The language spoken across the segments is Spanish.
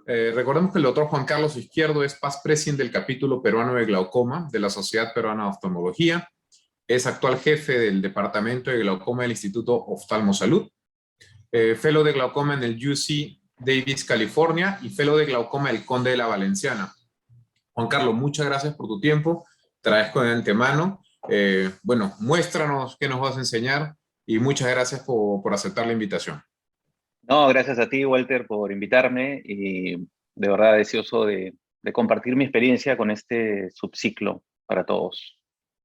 Recordemos que el doctor Juan Carlos Izquierdo es past president del capítulo peruano de glaucoma de la Sociedad Peruana de Oftalmología. Es actual jefe del Departamento de Glaucoma del Instituto Oftalmosalud. Fellow de glaucoma en el UC Davis, California, y Fellow de glaucoma del Conde de la Valenciana. Juan Carlos, muchas gracias por tu tiempo. Te agradezco de antemano. Bueno, muéstranos qué nos vas a enseñar y muchas gracias por aceptar la invitación. No, gracias a ti, Walter, por invitarme y de verdad deseoso de compartir mi experiencia con este subciclo para todos.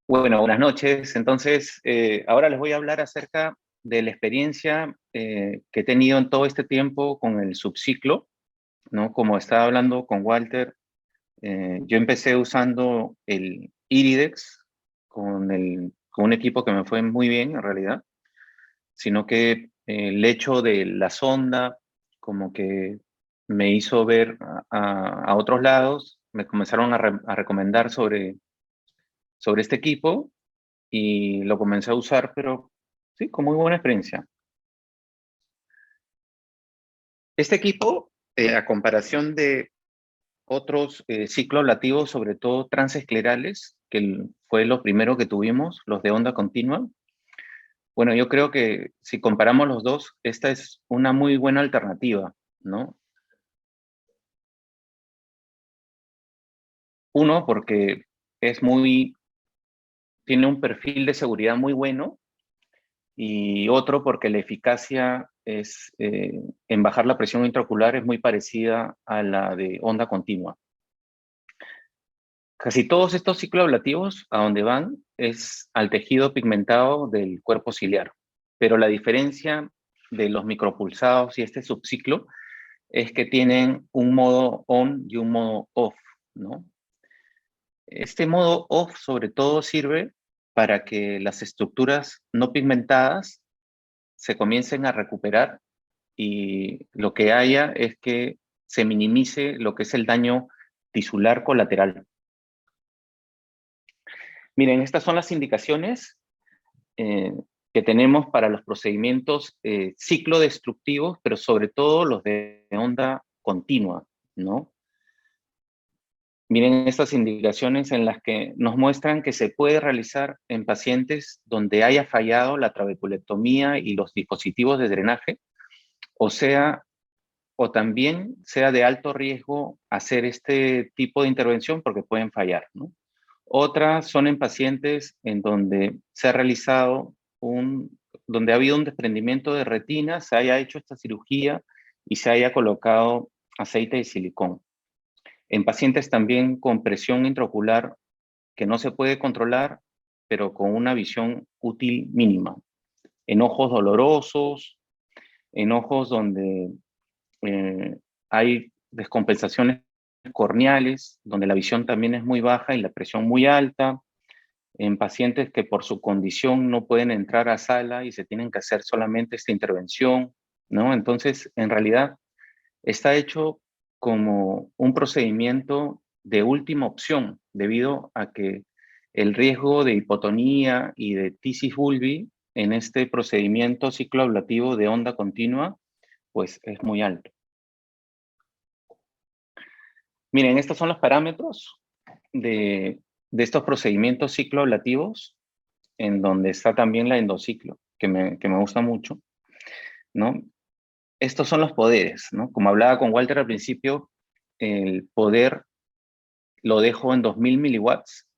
Bueno, buenas noches. Entonces, ahora les voy a hablar acerca de la experiencia que he tenido en todo este tiempo con el subciclo, ¿no? Como estaba hablando con Walter, yo empecé usando el Iridex con un equipo que me fue muy bien, en realidad, sino que el hecho de la sonda como que me hizo ver a otros lados, me comenzaron a recomendar sobre este equipo y lo comencé a usar, pero sí, con muy buena experiencia. Este equipo, a comparación de otros cicloablativos, sobre todo transesclerales, que fue lo primero que tuvimos, los de onda continua, bueno, yo creo que si comparamos los dos, esta es una muy buena alternativa, ¿no? Uno, porque tiene un perfil de seguridad muy bueno, y otro porque la eficacia en bajar la presión intraocular es muy parecida a la de onda continua. Casi todos estos cicloablativos a donde van es al tejido pigmentado del cuerpo ciliar, pero la diferencia de los micropulsados y este subciclo es que tienen un modo on y un modo off, ¿no? Este modo off sobre todo sirve para que las estructuras no pigmentadas se comiencen a recuperar y lo que haya es que se minimice lo que es el daño tisular colateral. Miren, estas son las indicaciones que tenemos para los procedimientos ciclodestructivos, pero sobre todo los de onda continua, ¿no? Miren estas indicaciones en las que nos muestran que se puede realizar en pacientes donde haya fallado la trabeculectomía y los dispositivos de drenaje, o también sea de alto riesgo hacer este tipo de intervención porque pueden fallar, ¿no? Otras son en pacientes en donde se ha realizado donde ha habido un desprendimiento de retina, se haya hecho esta cirugía y se haya colocado aceite de silicón. En pacientes también con presión intraocular que no se puede controlar, pero con una visión útil mínima. En ojos dolorosos, en ojos donde hay descompensaciones corneales, donde la visión también es muy baja y la presión muy alta, en pacientes que por su condición no pueden entrar a sala y se tienen que hacer solamente esta intervención, ¿no? Entonces, en realidad, está hecho como un procedimiento de última opción, debido a que el riesgo de hipotonía y de tisis bulbi en este procedimiento cicloablativo de onda continua, pues es muy alto. Miren, estos son los parámetros de estos procedimientos cicloablativos, en donde está también la endociclo, que me gusta mucho, ¿no? Estos son los poderes, ¿no? Como hablaba con Walter al principio, el poder lo dejo en 2000 miliwatts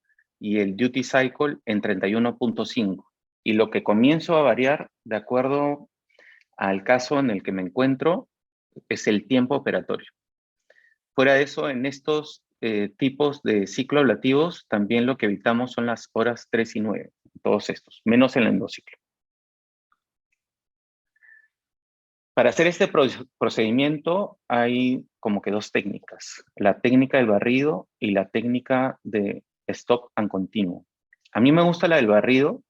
y el duty cycle en 31.5. Y lo que comienzo a variar de acuerdo al caso en el que me encuentro es el tiempo operatorio. Fuera de eso, en estos tipos de ciclo ablativos, también lo que evitamos son las horas 3 y 9, todos estos, menos el endociclo. Para hacer este procedimiento hay como que dos técnicas, la técnica del barrido y la técnica de stop and continuo. A mí me gusta la del barrido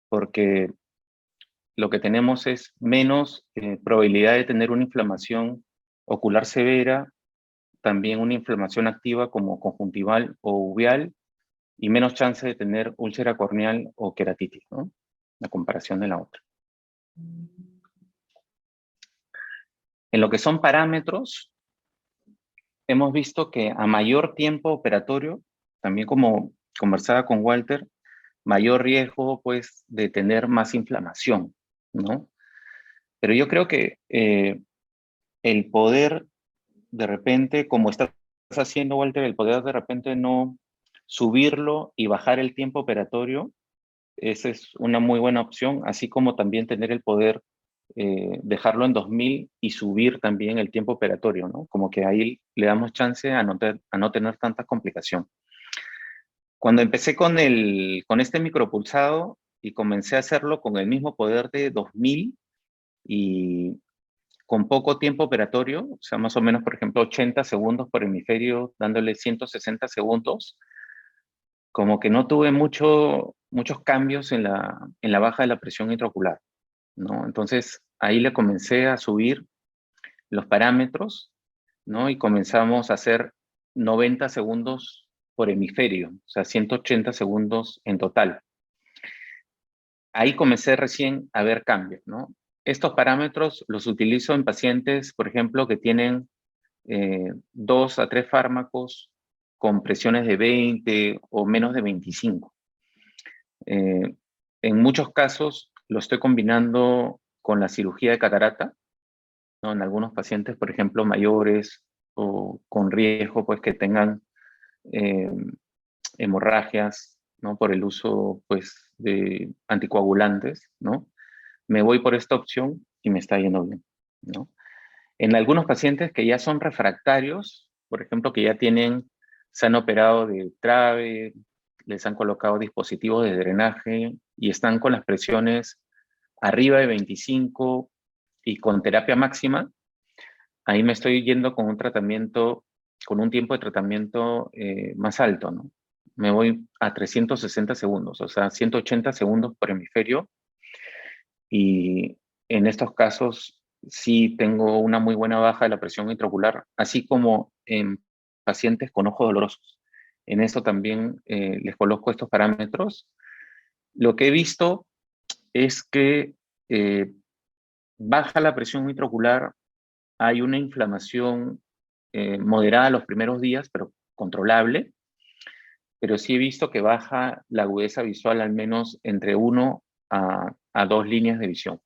porque lo que tenemos es menos probabilidad de tener una inflamación ocular severa, también una inflamación activa como conjuntival o uveal, y menos chance de tener úlcera corneal o queratitis, ¿no? La comparación de la otra. En lo que son parámetros, hemos visto que a mayor tiempo operatorio, también como conversaba con Walter, mayor riesgo pues de tener más inflamación, ¿no? Pero yo creo que el poder de repente, como estás haciendo, Walter, el poder de repente no subirlo y bajar el tiempo operatorio, esa es una muy buena opción, así como también tener el poder dejarlo en 2000 y subir también el tiempo operatorio, ¿no? Como que ahí le damos chance a no tener tanta complicación. Cuando empecé con este micropulsado y comencé a hacerlo con el mismo poder de 2000 y con poco tiempo operatorio, o sea, más o menos, por ejemplo, 80 segundos por hemisferio, dándole 160 segundos, como que no tuve muchos cambios en la baja de la presión intraocular, ¿no? Entonces, ahí le comencé a subir los parámetros, ¿no? Y comenzamos a hacer 90 segundos por hemisferio, o sea, 180 segundos en total. Ahí comencé recién a ver cambios, ¿no? Estos parámetros los utilizo en pacientes, por ejemplo, que tienen 2 a 3 fármacos con presiones de 20 o menos de 25. En muchos casos lo estoy combinando con la cirugía de catarata, ¿no? En algunos pacientes, por ejemplo, mayores o con riesgo, pues que tengan eh, hemorragias, ¿no? Por el uso, pues, de anticoagulantes, ¿no? Me voy por esta opción y me está yendo bien, ¿no? En algunos pacientes que ya son refractarios, por ejemplo, que ya se han operado de trave, les han colocado dispositivos de drenaje y están con las presiones arriba de 25 y con terapia máxima, ahí me estoy yendo con un tratamiento, con un tiempo de tratamiento más alto, ¿no? Me voy a 360 segundos, o sea, 180 segundos por hemisferio, y en estos casos sí tengo una muy buena baja de la presión intraocular, así como en pacientes con ojos dolorosos. En esto también les coloco estos parámetros. Lo que he visto es que eh, baja la presión intraocular, hay una inflamación moderada los primeros días, pero controlable, pero sí he visto que baja la agudeza visual al menos entre 1 a 2 líneas de visión.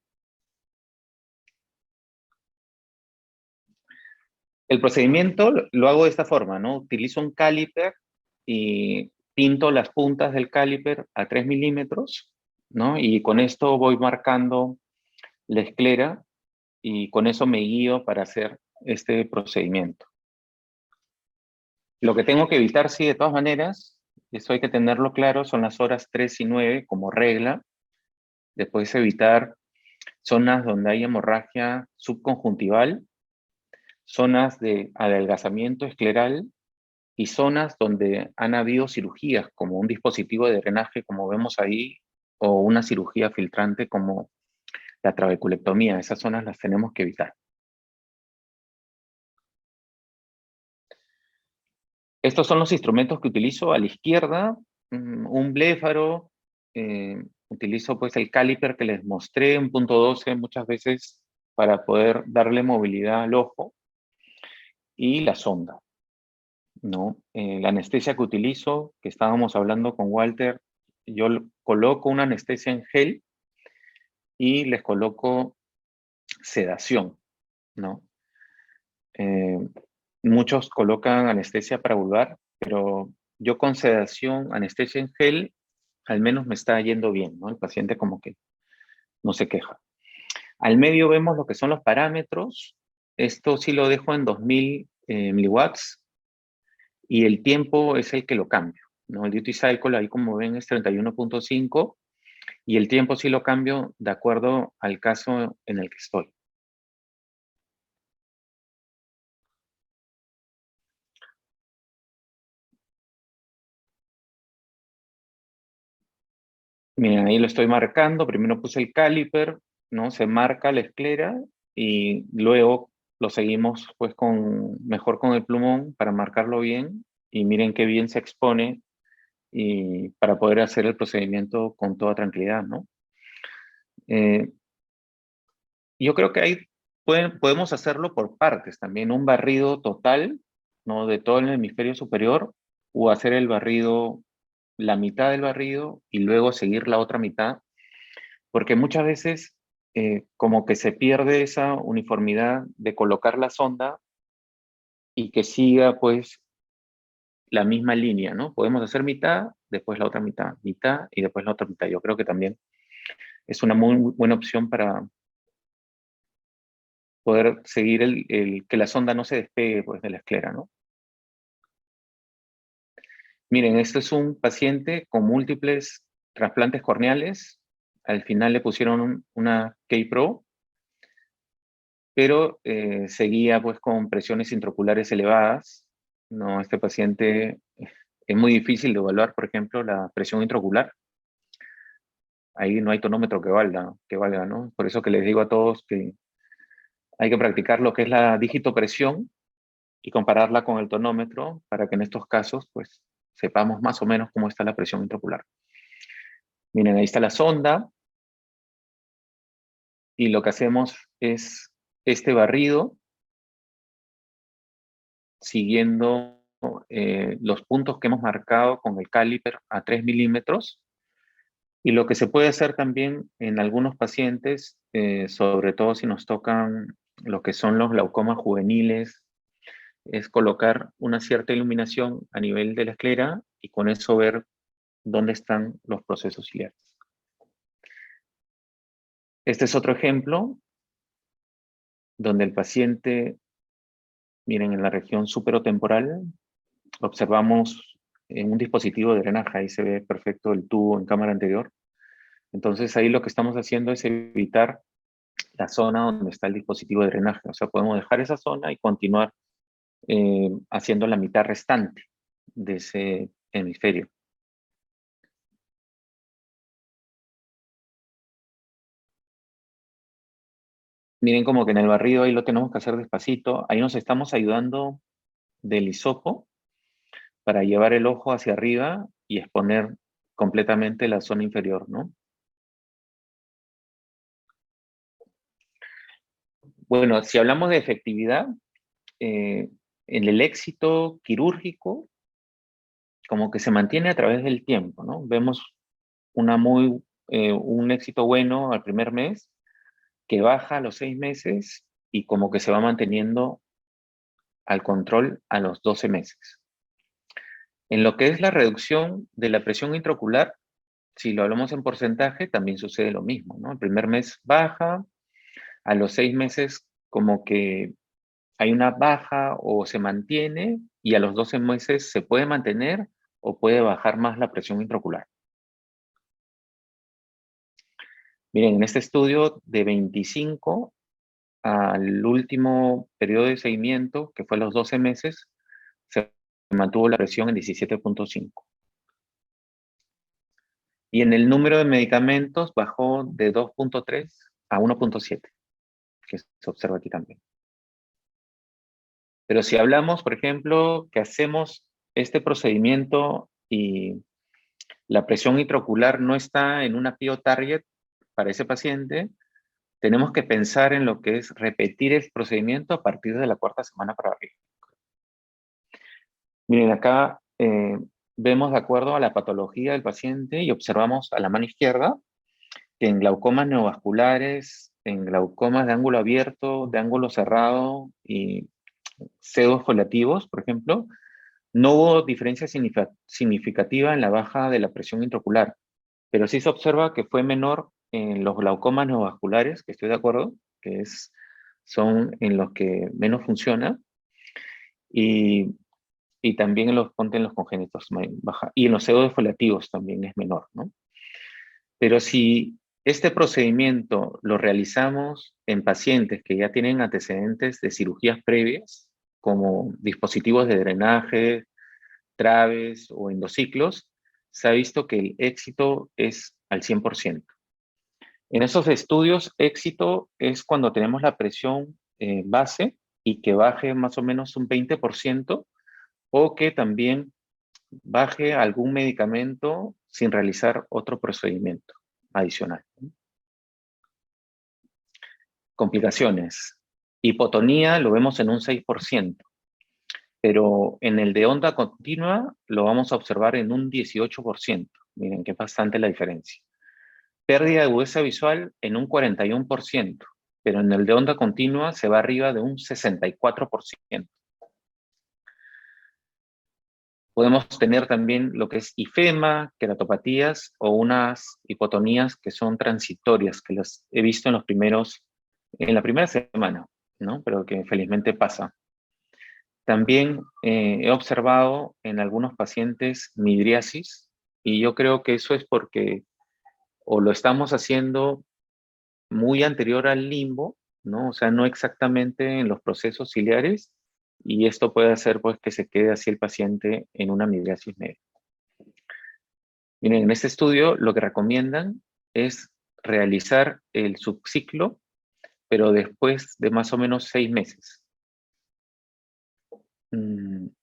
El procedimiento lo hago de esta forma, ¿no? Utilizo un caliper y pinto las puntas del caliper a 3 milímetros, ¿no? Y con esto voy marcando la esclera y con eso me guío para hacer este procedimiento. Lo que tengo que evitar, sí, de todas maneras, eso hay que tenerlo claro, son las horas 3 y 9 como regla. Después evitar zonas donde hay hemorragia subconjuntival, zonas de adelgazamiento escleral y zonas donde han habido cirugías, como un dispositivo de drenaje, como vemos ahí, o una cirugía filtrante como la trabeculectomía. Esas zonas las tenemos que evitar. Estos son los instrumentos que utilizo a la izquierda, un bléfaro, utilizo pues el caliper que les mostré en punto 12 muchas veces para poder darle movilidad al ojo, y la sonda, ¿no? La anestesia que utilizo, que estábamos hablando con Walter, yo coloco una anestesia en gel y les coloco sedación, ¿no? Eh, Muchos colocan anestesia paravulvar, pero yo con sedación, anestesia en gel, al menos me está yendo bien, ¿no? El paciente como que no se queja. Al medio vemos lo que son los parámetros. Esto sí lo dejo en 2000 miliwatts y el tiempo es el que lo cambio, ¿no? El duty cycle ahí como ven es 31.5 y el tiempo sí lo cambio de acuerdo al caso en el que estoy. Miren, ahí lo estoy marcando. Primero puse el caliper, ¿no? Se marca la esclera y luego lo seguimos pues mejor con el plumón para marcarlo bien. Y miren qué bien se expone y para poder hacer el procedimiento con toda tranquilidad, ¿no? Eh, yo creo que ahí podemos hacerlo por partes también. Un barrido total ¿no? De todo el hemisferio superior, o hacer el barrido, la mitad del barrido, y luego seguir la otra mitad, porque muchas veces como que se pierde esa uniformidad de colocar la sonda y que siga pues la misma línea, ¿no? Podemos hacer mitad, después la otra mitad, mitad y después la otra mitad. Yo creo que también es una muy buena opción para poder seguir que la sonda no se despegue pues, de la esclera, ¿no? Miren, este es un paciente con múltiples trasplantes corneales. Al final le pusieron una K-Pro, pero seguía pues con presiones intraoculares elevadas. No, este paciente es muy difícil de evaluar, por ejemplo, la presión intraocular. Ahí no hay tonómetro que valga, ¿no? Por eso que les digo a todos que hay que practicar lo que es la dígito presión y compararla con el tonómetro para que en estos casos, pues, sepamos más o menos cómo está la presión intraocular. Miren, ahí está la sonda y lo que hacemos es este barrido siguiendo los puntos que hemos marcado con el caliper a 3 milímetros. Y lo que se puede hacer también en algunos pacientes, sobre todo si nos tocan lo que son los glaucomas juveniles, es colocar una cierta iluminación a nivel de la esclera y con eso ver dónde están los procesos ciliares. Este es otro ejemplo donde el paciente, miren, en la región superotemporal, observamos en un dispositivo de drenaje, ahí se ve perfecto el tubo en cámara anterior. Entonces ahí lo que estamos haciendo es evitar la zona donde está el dispositivo de drenaje. O sea, podemos dejar esa zona y continuar haciendo la mitad restante de ese hemisferio. Miren como que en el barrido ahí lo tenemos que hacer despacito. Ahí nos estamos ayudando del hisopo para llevar el ojo hacia arriba y exponer completamente la zona inferior, ¿no? Bueno, si hablamos de efectividad, en el éxito quirúrgico, como que se mantiene a través del tiempo, ¿no? Vemos un éxito bueno al primer mes, que baja a los 6 meses y como que se va manteniendo al control a los 12 meses. En lo que es la reducción de la presión intraocular, si lo hablamos en porcentaje, también sucede lo mismo, ¿no? El primer mes baja, a los 6 meses como que hay una baja o se mantiene y a los 12 meses se puede mantener o puede bajar más la presión intraocular. Miren, en este estudio de 25 al último periodo de seguimiento, que fue los 12 meses, se mantuvo la presión en 17.5. Y en el número de medicamentos bajó de 2.3 a 1.7, que se observa aquí también. Pero si hablamos, por ejemplo, que hacemos este procedimiento y la presión intraocular no está en una PIO target para ese paciente, tenemos que pensar en lo que es repetir el procedimiento a partir de la 4ª semana para arriba. Miren, acá vemos de acuerdo a la patología del paciente y observamos a la mano izquierda que en glaucomas neovasculares, en glaucomas de ángulo abierto, de ángulo cerrado y pseudofoliativos, por ejemplo, no hubo diferencia significativa en la baja de la presión intraocular, pero sí se observa que fue menor en los glaucomas neovasculares, que estoy de acuerdo, son en los que menos funciona, y también en los congénitos baja, y en los pseudofoliativos también es menor, ¿no? Pero si este procedimiento lo realizamos en pacientes que ya tienen antecedentes de cirugías previas, como dispositivos de drenaje, traves o endociclos, se ha visto que el éxito es al 100%. En esos estudios, éxito es cuando tenemos la presión base y que baje más o menos un 20%, o que también baje algún medicamento sin realizar otro procedimiento adicional. Complicaciones. Hipotonía lo vemos en un 6%. pero en el de onda continua lo vamos a observar en un 18%. Miren que es bastante la diferencia. Pérdida de agudeza visual en un 41%, pero en el de onda continua se va arriba de un 64%. Podemos tener también lo que es ifema, queratopatías o unas hipotonías que son transitorias, que las he visto en la primera semana, ¿no? Pero que felizmente pasa. También he observado en algunos pacientes midriasis, y yo creo que eso es porque o lo estamos haciendo muy anterior al limbo, ¿no? O sea, no exactamente en los procesos ciliares, y esto puede hacer pues que se quede así el paciente en una midriasis media. Miren, en este estudio lo que recomiendan es realizar el subciclo, pero después de más o menos 6 meses. En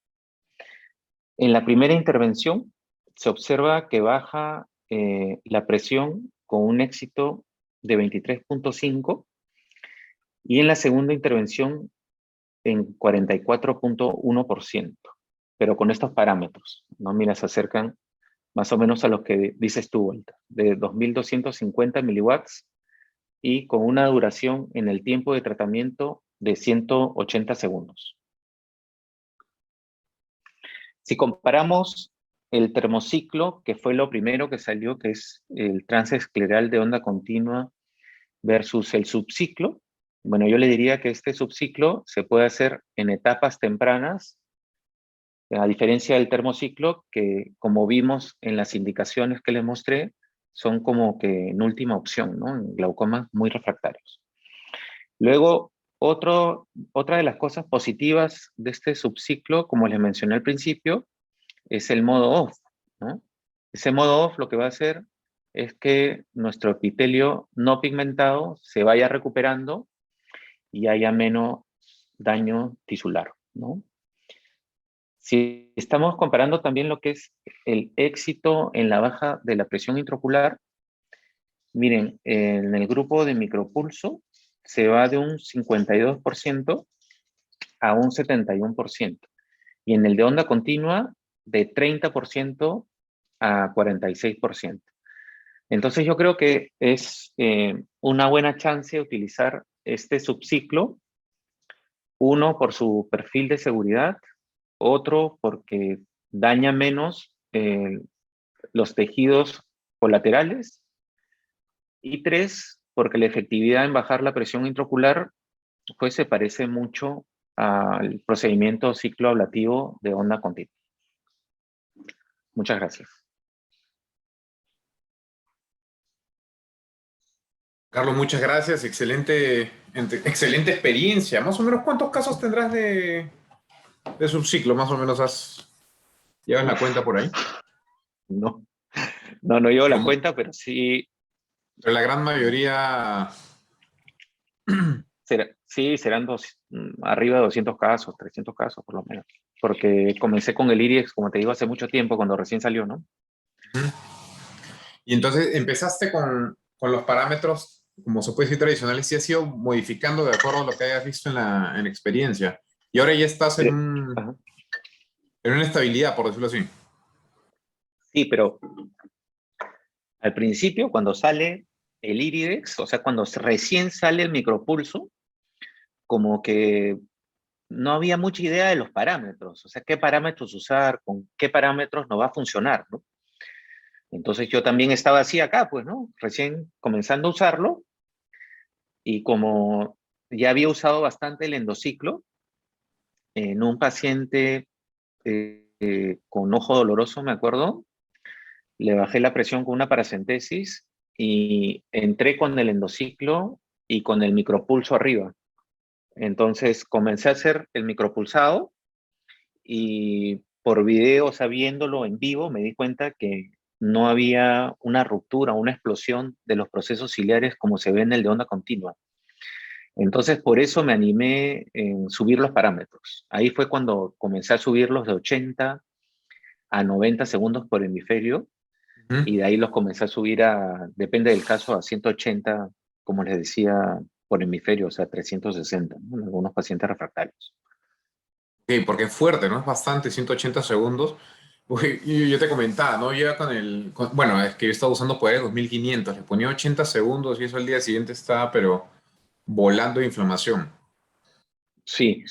la primera intervención se observa que baja la presión con un éxito de 23.5 y en la segunda intervención en 44.1%, pero con estos parámetros, ¿no? Mira, se acercan más o menos a los que dices tú, Walter, de 2.250 miliwatts y con una duración en el tiempo de tratamiento de 180 segundos. Si comparamos el termociclo, que fue lo primero que salió, que es el transescleral de onda continua, versus el subciclo, bueno, yo le diría que este subciclo se puede hacer en etapas tempranas, a diferencia del termociclo, que como vimos en las indicaciones que les mostré, son como que en última opción, ¿no? En glaucomas muy refractarios. Luego, otra de las cosas positivas de este subciclo, como les mencioné al principio, es el modo off, ¿no? Ese modo off lo que va a hacer es que nuestro epitelio no pigmentado se vaya recuperando y haya menos daño tisular, ¿no? Si estamos comparando también lo que es el éxito en la baja de la presión intraocular, miren, en el grupo de micropulso se va de un 52% a un 71%. Y en el de onda continua, de 30% a 46%. Entonces yo creo que es una buena chance utilizar este subciclo, uno por su perfil de seguridad, otro porque daña menos los tejidos colaterales, y tres, porque la efectividad en bajar la presión intraocular pues se parece mucho al procedimiento cicloablativo de onda continua. Muchas gracias. Carlos, muchas gracias. Excelente experiencia. Más o menos, ¿cuántos casos tendrás de subciclo? Más o menos ¿llevas la cuenta por ahí? No, no llevo la Como- cuenta, pero sí, Pero la gran mayoría... sí serán arriba de 200 casos, 300 casos por lo menos. Porque comencé con el IRIX, como te digo, hace mucho tiempo, cuando recién salió, ¿no? Y entonces empezaste con los parámetros, como se puede decir, tradicionales, y has ido modificando de acuerdo a lo que hayas visto en la experiencia. Y ahora ya estás Pero, ajá. en una estabilidad, por decirlo así. Sí, pero al principio, cuando sale el IRIDEX, o sea, cuando recién sale el micropulso, como que no había mucha idea de los parámetros, o sea, qué parámetros usar, con qué parámetros no va a funcionar, ¿no? Entonces yo también estaba así acá, pues, ¿no? Recién comenzando a usarlo, y como ya había usado bastante el endociclo, en un paciente con ojo doloroso, me acuerdo, le bajé la presión con una paracentesis y entré con el endociclo y con el micropulso arriba. Entonces comencé a hacer el micropulsado y por video, o sea, viéndolo en vivo, me di cuenta que no había una ruptura, una explosión de los procesos ciliares como se ve en el de onda continua. Entonces, por eso me animé en subir los parámetros. Ahí fue cuando comencé a subirlos de 80 a 90 segundos por hemisferio, y de ahí los comencé a subir depende del caso, a 180, como les decía, por hemisferio, o sea, 360, ¿no? En algunos pacientes refractarios. Ok, porque es fuerte, ¿no? Es bastante, 180 segundos. Uy, y yo te comentaba, ¿no? Yo con bueno, es que yo estaba usando poderes 2500, le ponía 80 segundos y eso al día siguiente estaba, pero volando de inflamación. Sí,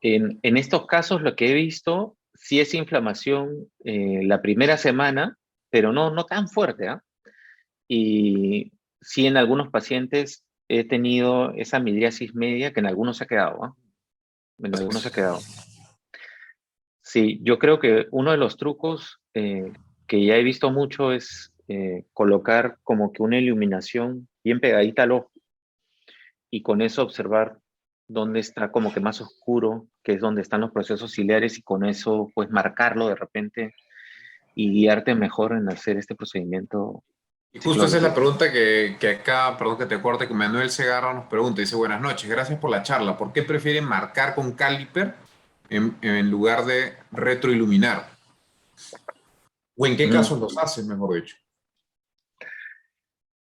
en estos casos lo que he visto, sí es inflamación la primera semana, pero no tan fuerte, ¿ah? Y sí en algunos pacientes he tenido esa midriasis media que en algunos se ha quedado, ¿ah? En algunos se ha quedado. Sí, yo creo que uno de los trucos que ya he visto mucho es colocar como que una iluminación bien pegadita al ojo y con eso observar dónde está como que más oscuro, que es donde están los procesos ciliares y con eso pues marcarlo de repente y guiarte mejor en hacer este procedimiento Y justo esa es la ciclórico. pregunta que acá, perdón que te corte, que Manuel Segarra nos pregunta. Dice, buenas noches, gracias por la charla. ¿Por qué prefieren marcar con caliper en lugar de retroiluminar? ¿O en qué Mm, casos los haces, mejor dicho?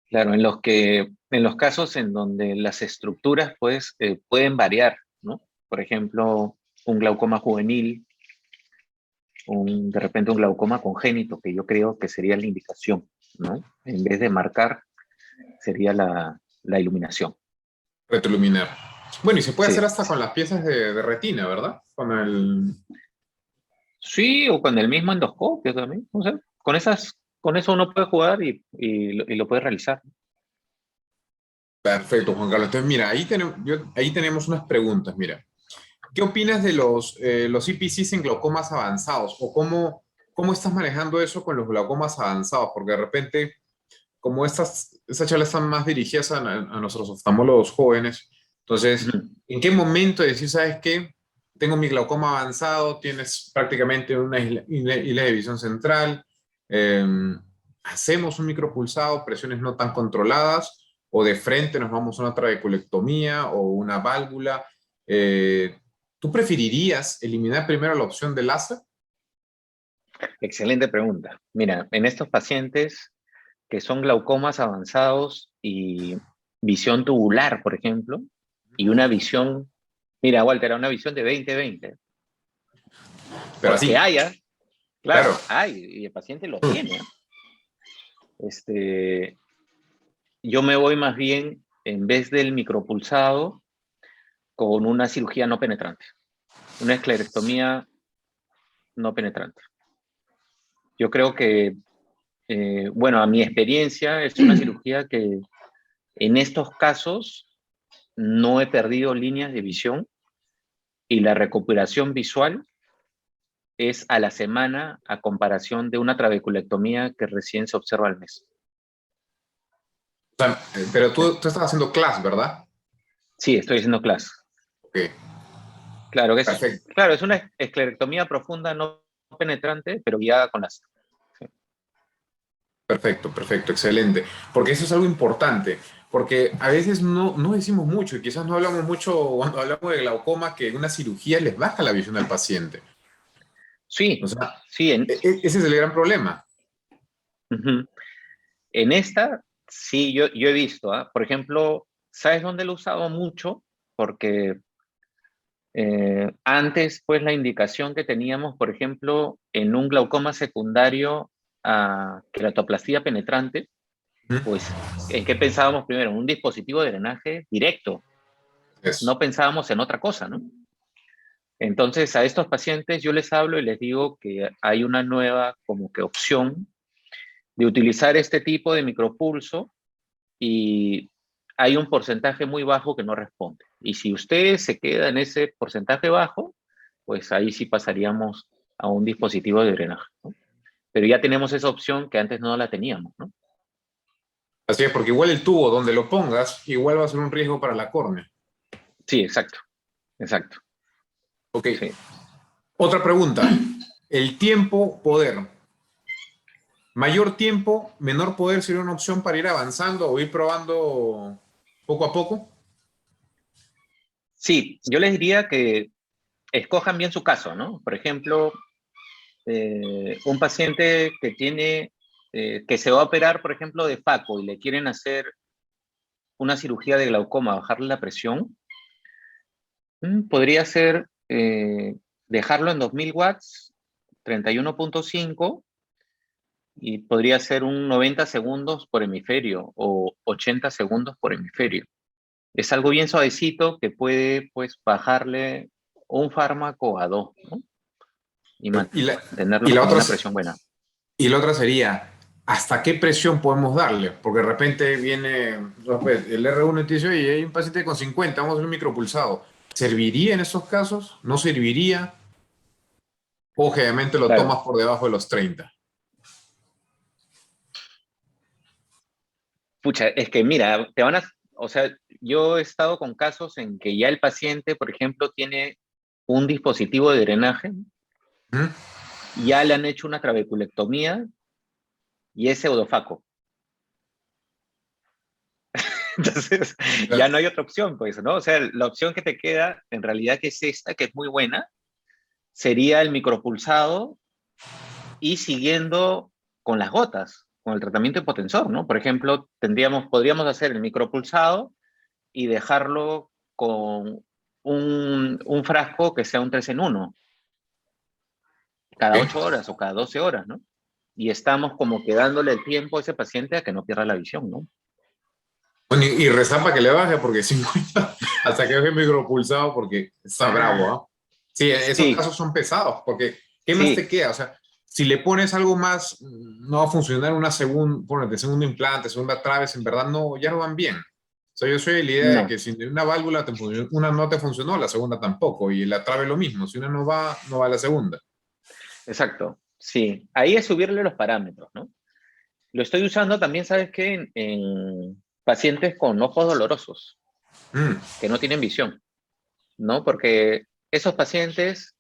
claro, en los casos en donde las estructuras pues pueden variar, ¿no? Por ejemplo, un glaucoma juvenil, de repente un glaucoma congénito, que yo creo que sería la indicación, ¿no? En vez de marcar, sería la iluminación. Retroiluminar. Bueno, y se puede hacer Sí. hasta con las piezas de retina, ¿verdad? Con el... Sí, o con el mismo endoscopio también. O sea, con eso uno puede jugar y lo puede realizar. Perfecto, Juan Carlos. Entonces, mira, ahí tenemos unas preguntas. Mira, ¿qué opinas de los IPCs en glaucomas avanzados? ¿O cómo estás manejando eso con los glaucomas avanzados? Porque de repente, como estas charlas están más dirigidas a nuestros oftalmólogos jóvenes, entonces, Ujú. ¿en qué momento decir, sabes qué? Tengo mi glaucoma avanzado, tienes prácticamente una isla de visión central, eh, hacemos un micropulsado, presiones no tan controladas, o de frente nos vamos a una trabeculectomía o una válvula. Eh, ¿Tú preferirías eliminar primero la opción de láser? Excelente pregunta. Mira, en estos pacientes que son glaucomas avanzados y visión tubular, por ejemplo, y una visión, mira, Walter, una visión de 20/20, Pero porque así, haya, claro. claro, hay, y el paciente lo tiene. Este, yo me voy más bien, en vez del micropulsado, con una cirugía no penetrante, una esclerectomía no penetrante. Yo creo que, bueno, a mi experiencia es una cirugía que en estos casos no he perdido líneas de visión y la recuperación visual es a la semana a comparación de una trabeculectomía que recién se observa al mes. O sea, pero tú estás haciendo class, ¿verdad? Sí, estoy haciendo clase. Ok, perfecto. Claro, es una esclerectomía profunda no penetrante, pero guiada con láser. Sí. Perfecto, perfecto, excelente. Porque eso es algo importante, porque a veces no decimos mucho y quizás no hablamos mucho cuando hablamos de glaucoma que una cirugía les baja la visión al paciente. O Sí, sea, sí, ese es el gran problema. uh-huh. En esta, sí, yo he visto, ¿ah? Por ejemplo, ¿sabes dónde lo he usado mucho? Porque antes, pues, la indicación que teníamos, por ejemplo, en un glaucoma secundario a queratoplastía penetrante, Ujú. pues, ¿en qué pensábamos primero? En un dispositivo de drenaje directo. Eso. No pensábamos en otra cosa, ¿no? Entonces, a estos pacientes yo les hablo y les digo que hay una nueva como que opción de utilizar este tipo de micropulso y hay un porcentaje muy bajo que no responde. Y si usted se queda en ese porcentaje bajo, pues ahí sí pasaríamos a un dispositivo de drenaje, ¿no? Pero ya tenemos esa opción que antes no la teníamos, ¿no? Así es, porque igual el tubo donde lo pongas, igual va a ser un riesgo para la córnea. Sí, exacto, exacto. Ok, Sí. otra pregunta. El tiempo, poder. Mayor tiempo, menor poder sería una opción para ir avanzando o ir probando poco a poco. Sí, yo les diría que escojan bien su caso, ¿no? Por ejemplo, un paciente que tiene, que se va a operar, por ejemplo, de FACO y le quieren hacer una cirugía de glaucoma, bajarle la presión, podría ser dejarlo en 2000 watts, 31.5, y podría ser un 90 segundos por hemisferio o 80 segundos por hemisferio. Es algo bien suavecito que puede, pues, bajarle un fármaco a dos, ¿no? Y Y la, mantenerlo y la con otra, una presión buena. y la otra sería, ¿hasta qué presión podemos darle? Porque de repente viene el R1 y te dice, oye, hay un paciente con 50, vamos a hacer un micropulsado. ¿Serviría en esos casos? ¿No serviría? ¿O generalmente lo Claro. tomas por debajo de los 30? Pucha, es que mira, o sea, yo he estado con casos en que ya el paciente, por ejemplo, tiene un dispositivo de drenaje, ¿Mm? ya le han hecho una trabeculectomía y es pseudofaco. Entonces, ya no hay otra opción, pues, ¿no? O sea, la opción que te queda, en realidad, que es esta, que es muy buena, sería el micropulsado y siguiendo con las gotas, con el tratamiento de hipotensor, ¿no? Por ejemplo, podríamos hacer el micropulsado y dejarlo con un frasco que sea un 3 en 1, cada ¿Eh? 8 horas o cada 12 horas, ¿no? Y estamos como que dándole el tiempo a ese paciente a que no pierda la visión, ¿no? Bueno, y rezar para que le baje, porque 50, hasta que deje micropulsado, porque está bravo, ¿ah? Sí, esos Sí, casos son pesados, porque ¿qué más te sí, queda? O sea, si le pones algo más, no va a funcionar una segunda, ponete, segundo implante, segunda traves, en verdad no, ya no van bien. O sea, yo soy de la idea de no, que si una válvula te funcionó, una no te funcionó, la segunda tampoco, y la trave lo mismo, si una no va, no va la segunda. exacto, sí. Ahí es subirle los parámetros, ¿no? Lo estoy usando también, ¿sabes qué? En pacientes con ojos dolorosos, Mm, que no tienen visión, ¿no? Porque esos pacientes,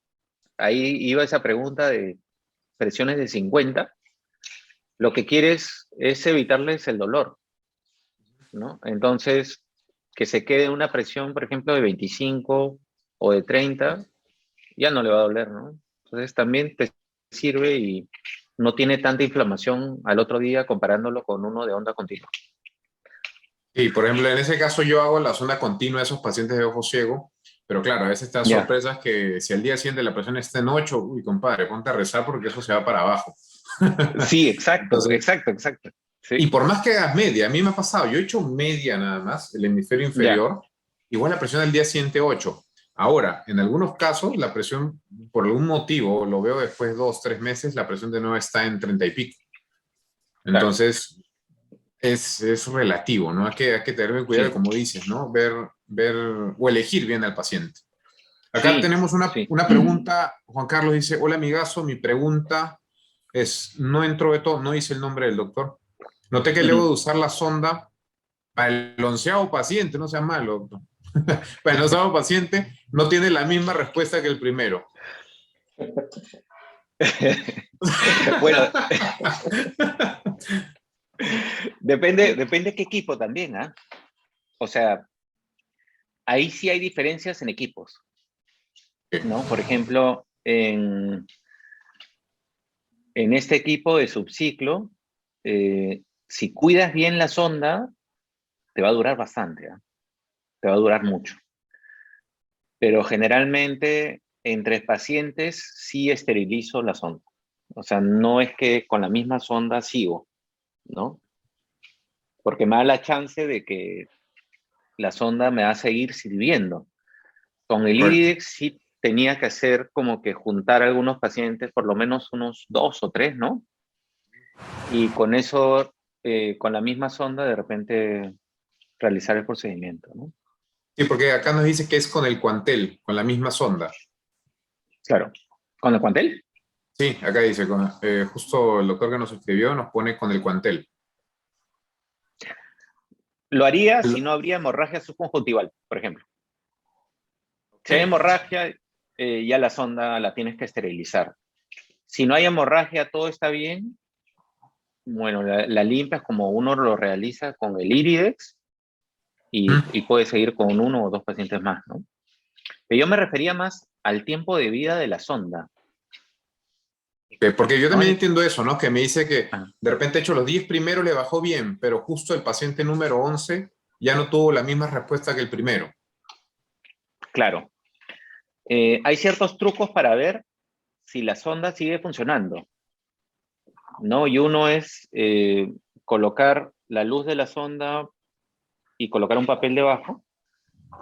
ahí iba esa pregunta de presiones de 50, lo que quieres es evitarles el dolor, ¿no? Entonces, que se quede una presión, por ejemplo, de 25 o de 30, ya no le va a doler, ¿no? Entonces, también te sirve y no tiene tanta inflamación al otro día comparándolo con uno de onda continua. y por ejemplo, en ese caso yo hago la zona continua de esos pacientes de ojo ciego, pero claro, a veces te dan Ya. sorpresas que si al día siguiente la presión está en 8, uy, compadre, ponte a rezar porque eso se va para abajo. Sí, exacto, Entonces, exacto, exacto. y Sí, por más que hagas media, a mí me ha pasado, yo he hecho media nada más, el hemisferio ya, inferior, igual la presión al día siguiente 8. Ahora, en algunos casos, la presión, por algún motivo, lo veo después de 2, 3 meses, la presión de nuevo está en 30 y pico. claro, Entonces, es relativo, ¿no? Hay que tener cuidado, sí, como dices, ¿no? Ver o elegir bien al paciente. Acá sí, tenemos sí. una pregunta. Juan Carlos dice, hola amigazo, mi pregunta es, no entró de todo, no dice el nombre del doctor. Noté que luego de Ujú. usar la sonda para el 11º paciente, no sea malo, doctor. Para el 11º paciente no tiene la misma respuesta que el primero. Bueno, depende qué equipo también, ¿ah? O sea, ahí sí hay diferencias en equipos, ¿no? Por ejemplo, en este equipo de subciclo, si cuidas bien la sonda, te va a durar bastante, ¿ah? Te va a durar mucho. Pero generalmente entre pacientes sí esterilizo la sonda. O sea, no es que con la misma sonda sigo, ¿no? Porque me da la chance de que la sonda me va a seguir sirviendo. Con el Correcto. Iridex sí tenía que hacer como que juntar a algunos pacientes, por lo menos unos 2 o 3, ¿no? Y con eso, con la misma sonda, de repente realizar el procedimiento, ¿no? Sí, porque acá nos dice que es con el cuantel, con la misma sonda. Claro. ¿Con el cuantel? Sí, acá dice, justo el doctor que nos escribió nos pone con el cuantel. Lo haría si no habría hemorragia subconjuntival, por ejemplo. Si hay Ok. hemorragia, ya la sonda la tienes que esterilizar. Si no hay hemorragia, todo está bien, bueno, la limpias como uno lo realiza con el Iridex y puedes seguir con uno o dos pacientes más, ¿no? Pero yo me refería más al tiempo de vida de la sonda, Porque yo ¿no? también entiendo eso, ¿no? Que me dice que Ah, de repente hecho los 10 primeros le bajó bien, pero justo el paciente número 11 ya no tuvo la misma respuesta que el primero. claro. Hay ciertos trucos para ver si la sonda sigue funcionando, ¿no? Y uno es colocar la luz de la sonda y colocar un papel debajo,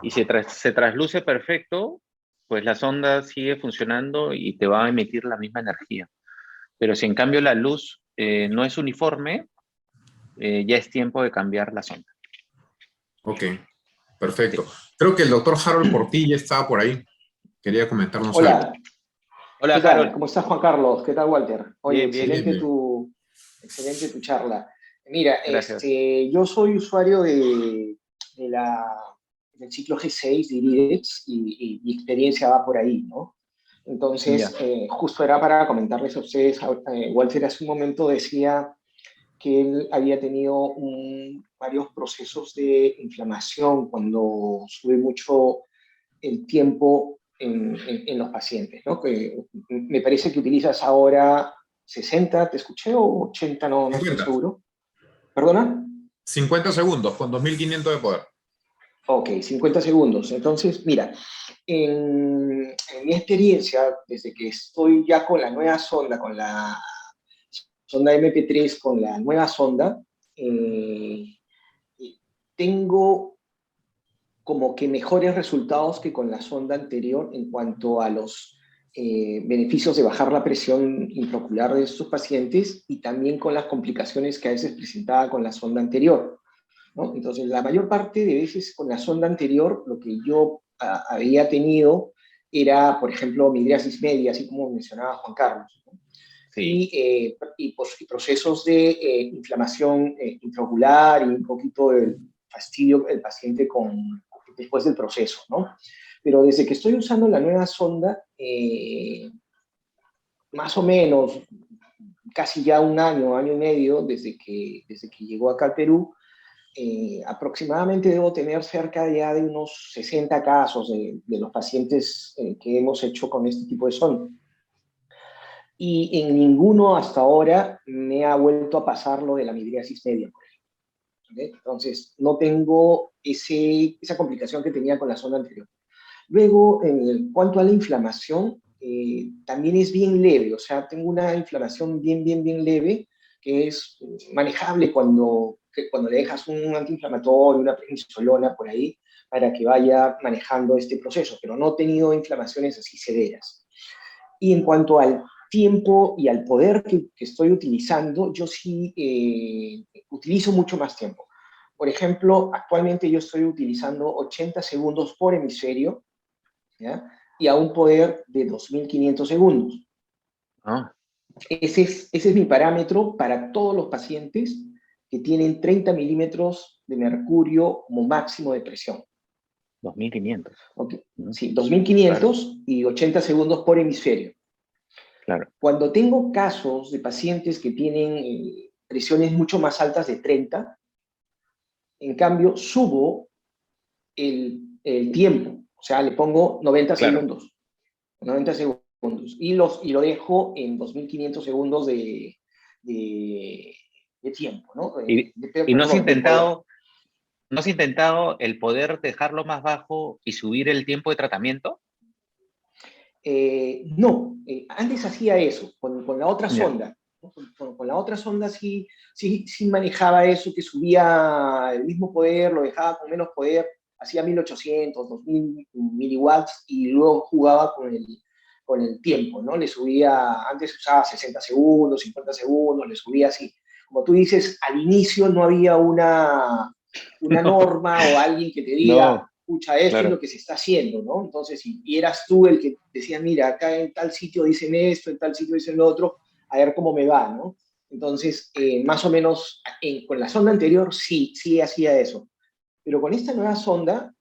y si se trasluce perfecto, pues la sonda sigue funcionando y te va a emitir la misma energía. Pero si en cambio la luz no es uniforme, ya es tiempo de cambiar la sonda. Ok, perfecto. Sí. Creo que el doctor Harold Portilla estaba por ahí. Quería comentarnos algo. Hola, Hola, ¿qué tal? Harold. ¿Cómo estás, Juan Carlos? ¿Qué tal, Walter? Oye, Bien, bien, Bien, bien. bien. excelente tu charla. Mira, Gracias. yo soy usuario del ciclo G6 de IRIDEX y mi experiencia va por ahí, ¿no? Ya. Entonces, justo era para comentarles a ustedes, Walter hace un momento decía que él había tenido varios procesos de inflamación cuando sube mucho el tiempo en los pacientes, ¿no? Que me parece que utilizas ahora 60, ¿te escuché? O 80, no estoy 50. seguro. ¿Perdona? 50 segundos con 2500 de poder. Ok, 50 segundos. Entonces, mira, en mi experiencia, desde que estoy ya con la nueva sonda, con la sonda MP3, con la nueva sonda, eh, tengo como que mejores resultados que con la sonda anterior en cuanto a los beneficios de bajar la presión intraocular de estos pacientes y también con las complicaciones que a veces presentaba con la sonda anterior, ¿no? Entonces, la mayor parte de veces con la sonda anterior, lo que yo había tenido era, por ejemplo, midriasis media, así como mencionaba Juan Carlos, ¿no? Sí. Y procesos de inflamación intraocular y un poquito de fastidio del paciente después del proceso, ¿no? Pero desde que estoy usando la nueva sonda, más o menos, casi ya un año y medio, desde que llegó acá al Perú, aproximadamente debo tener cerca ya de unos 60 casos de los pacientes que hemos hecho con este tipo de sonda. Y en ninguno hasta ahora me ha vuelto a pasar lo de la midriasis media. ¿Okay? Entonces, no tengo esa complicación que tenía con la sonda anterior. Luego, en cuanto a la inflamación, también es bien leve, o sea, tengo una inflamación bien leve, que es manejable cuando le dejas un antiinflamatorio, una prednisolona por ahí, para que vaya manejando este proceso, pero no he tenido inflamaciones así severas. Y en cuanto al tiempo y al poder que estoy utilizando, yo sí utilizo mucho más tiempo. Por ejemplo, actualmente yo estoy utilizando 80 segundos por hemisferio, ¿ya? Y a un poder de 2.500 segundos. Ah, Ese es mi parámetro para todos los pacientes que tienen 30 milímetros de mercurio como máximo de presión. 2500. ¿Okay? Mm, Sí, claro, 2.500 y 80 segundos por hemisferio. claro. Cuando tengo casos de pacientes que tienen presiones mucho más altas de 30, en cambio subo el tiempo, o sea, le pongo 90 Claro. segundos. 90 segundos. Y lo dejo en 2.500 segundos de, de tiempo, ¿no? ¿Y, y Perdón, de poder. no has intentado el poder dejarlo más bajo y subir el tiempo de tratamiento? No, antes hacía eso, con la otra Ya. sonda. ¿No? Con la otra sonda sí manejaba eso, que subía el mismo poder, lo dejaba con menos poder, hacía 1.800, 2.000 miliwatts y luego jugaba con el tiempo, ¿no? Le subía, antes usaba 60 segundos, 50 segundos, le subía así. Como tú dices, al inicio no había una norma o alguien que te diga, No, escucha, esto es claro. lo que se está haciendo, ¿no? Entonces, y eras tú el que decía, mira, acá en tal sitio dicen esto, en tal sitio dicen lo otro, a ver cómo me va, ¿no? Entonces, más o menos, con la sonda anterior sí hacía eso. Pero con esta nueva sonda,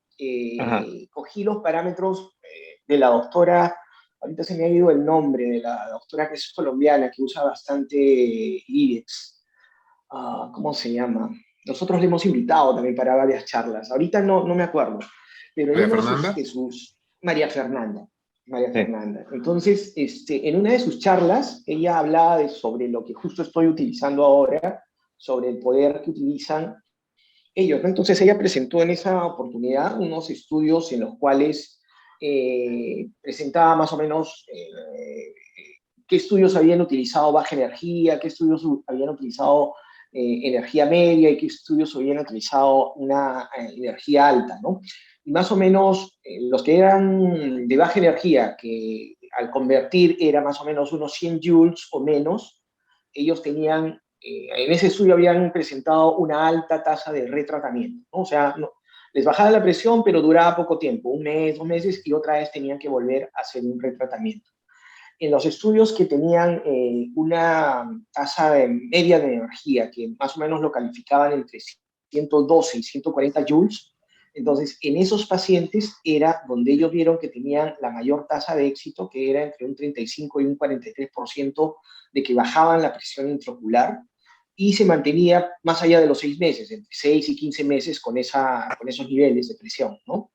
Ajá. cogí los parámetros de la doctora, ahorita se me ha ido el nombre, de la doctora que es colombiana, que usa bastante IREX. ¿Cómo se llama? Nosotros le hemos invitado también para varias charlas. Ahorita no me acuerdo, pero en María una Fernanda. María Fernanda. María Sí. Fernanda. Entonces, en una de sus charlas, ella hablaba sobre lo que justo estoy utilizando ahora, sobre el poder que utilizan ellos, ¿no? Entonces, ella presentó en esa oportunidad unos estudios en los cuales presentaba más o menos qué estudios habían utilizado baja energía, qué estudios habían utilizado energía media y qué estudios habían utilizado una energía alta, ¿no? Y más o menos los que eran de baja energía, que al convertir era más o menos unos 100 joules o menos, ellos tenían, en ese estudio habían presentado una alta tasa de retratamiento, ¿no? O sea, no, les bajaba la presión, pero duraba poco tiempo, un mes, 2 meses, y otra vez tenían que volver a hacer un retratamiento. En los estudios que tenían una tasa media de energía, que más o menos lo calificaban entre 112 y 140 joules, entonces en esos pacientes era donde ellos vieron que tenían la mayor tasa de éxito, que era entre un 35 y un 43% de que bajaban la presión intraocular, y se mantenía más allá de los 6 meses, entre 6 y 15 meses con esos niveles de presión, ¿no?